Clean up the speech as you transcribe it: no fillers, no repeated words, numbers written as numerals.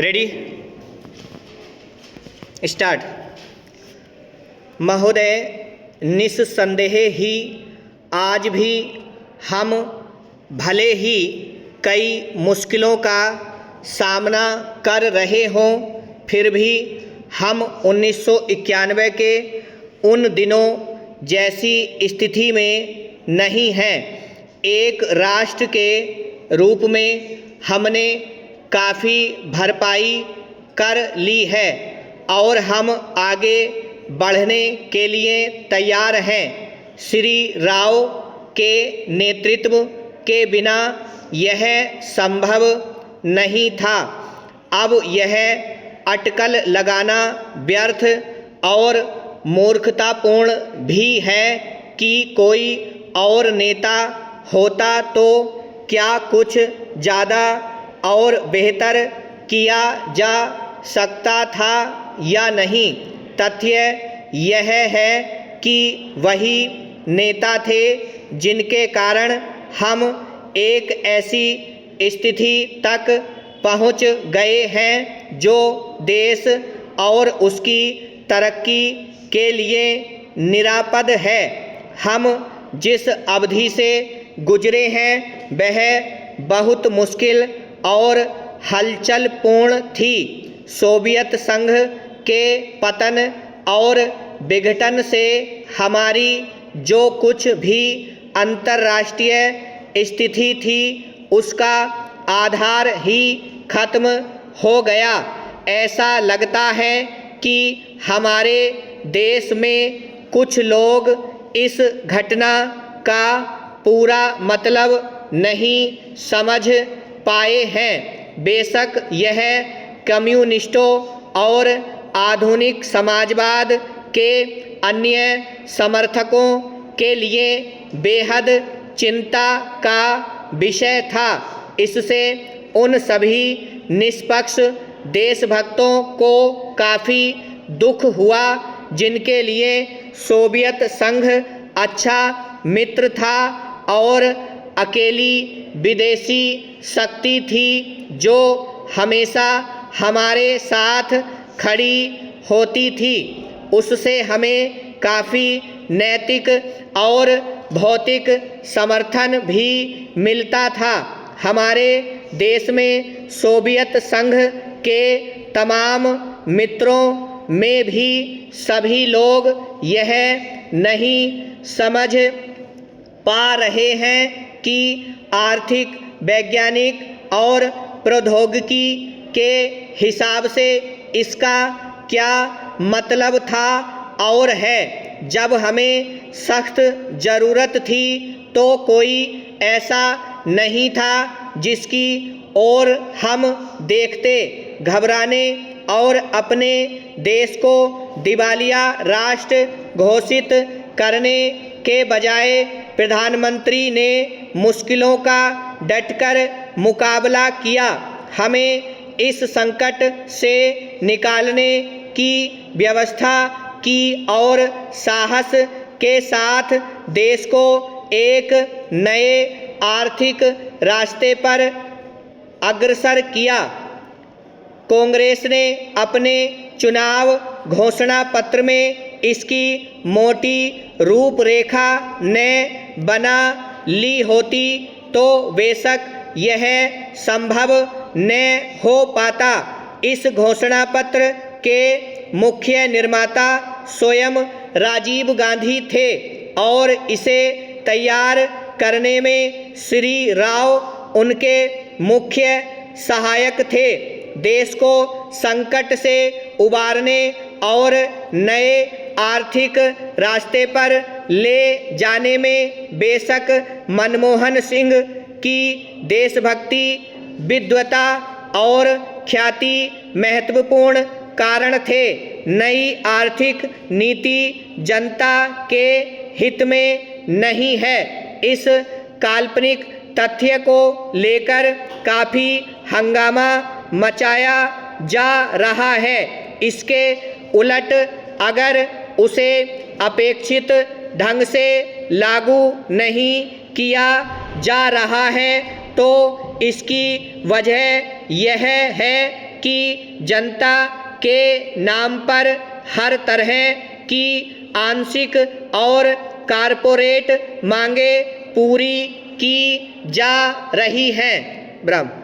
Ready start. महोदय, निस्संदेह ही आज भी हम भले ही कई मुश्किलों का सामना कर रहे हों, फिर भी हम 1991 के उन दिनों जैसी स्थिति में नहीं हैं। एक राष्ट्र के रूप में हमने काफ़ी भरपाई कर ली है और हम आगे बढ़ने के लिए तैयार हैं। श्री राव के नेतृत्व के बिना यह संभव नहीं था। अब यह अटकल लगाना व्यर्थ और मूर्खतापूर्ण भी है कि कोई और नेता होता तो क्या कुछ ज़्यादा और बेहतर किया जा सकता था या नहीं। तथ्य यह है कि वही नेता थे जिनके कारण हम एक ऐसी स्थिति तक पहुंच गए हैं जो देश और उसकी तरक्की के लिए निरापद है। हम जिस अवधि से गुजरे हैं वह बहुत मुश्किल और हलचलपूर्ण थी। सोवियत संघ के पतन और विघटन से हमारी जो कुछ भी अंतर्राष्ट्रीय स्थिति थी उसका आधार ही खत्म हो गया। ऐसा लगता है कि हमारे देश में कुछ लोग इस घटना का पूरा मतलब नहीं समझ पाए हैं। बेशक यह कम्युनिस्टों और आधुनिक समाजवाद के अन्य समर्थकों के लिए बेहद चिंता का विषय था। इससे उन सभी निष्पक्ष देशभक्तों को काफ़ी दुख हुआ जिनके लिए सोवियत संघ अच्छा मित्र था और अकेली विदेशी शक्ति थी जो हमेशा हमारे साथ खड़ी होती थी। उससे हमें काफ़ी नैतिक और भौतिक समर्थन भी मिलता था। हमारे देश में सोवियत संघ के तमाम मित्रों में भी सभी लोग यह नहीं समझ पा रहे हैं कि आर्थिक, वैज्ञानिक और प्रौद्योगिकी के हिसाब से इसका क्या मतलब था और है। जब हमें सख्त ज़रूरत थी तो कोई ऐसा नहीं था जिसकी ओर हम देखते। घबराने और अपने देश को दिवालिया राष्ट्र घोषित करने के बजाय प्रधानमंत्री ने मुश्किलों का डटकर मुकाबला किया। हमें इस संकट से निकालने की व्यवस्था की और साहस के साथ देश को एक नए आर्थिक रास्ते पर अग्रसर किया। कांग्रेस ने अपने चुनाव घोषणा पत्र में इसकी मोटी रूपरेखा न बना ली होती तो बेशक यह संभव न हो पाता। इस घोषणा पत्र के मुख्य निर्माता स्वयं राजीव गांधी थे और इसे तैयार करने में श्री राव उनके मुख्य सहायक थे। देश को संकट से उबारने और नए आर्थिक रास्ते पर ले जाने में बेशक मनमोहन सिंह की देशभक्ति, विद्वता और ख्याति महत्वपूर्ण कारण थे। नई आर्थिक नीति जनता के हित में नहीं है। इस काल्पनिक तथ्य को लेकर काफ़ी हंगामा मचाया जा रहा है। इसके उलट अगर उसे अपेक्षित ढंग से लागू नहीं किया जा रहा है तो इसकी वजह यह है कि जनता के नाम पर हर तरह की आंशिक और कारपोरेट मांगे पूरी की जा रही हैं। ब्रह्म।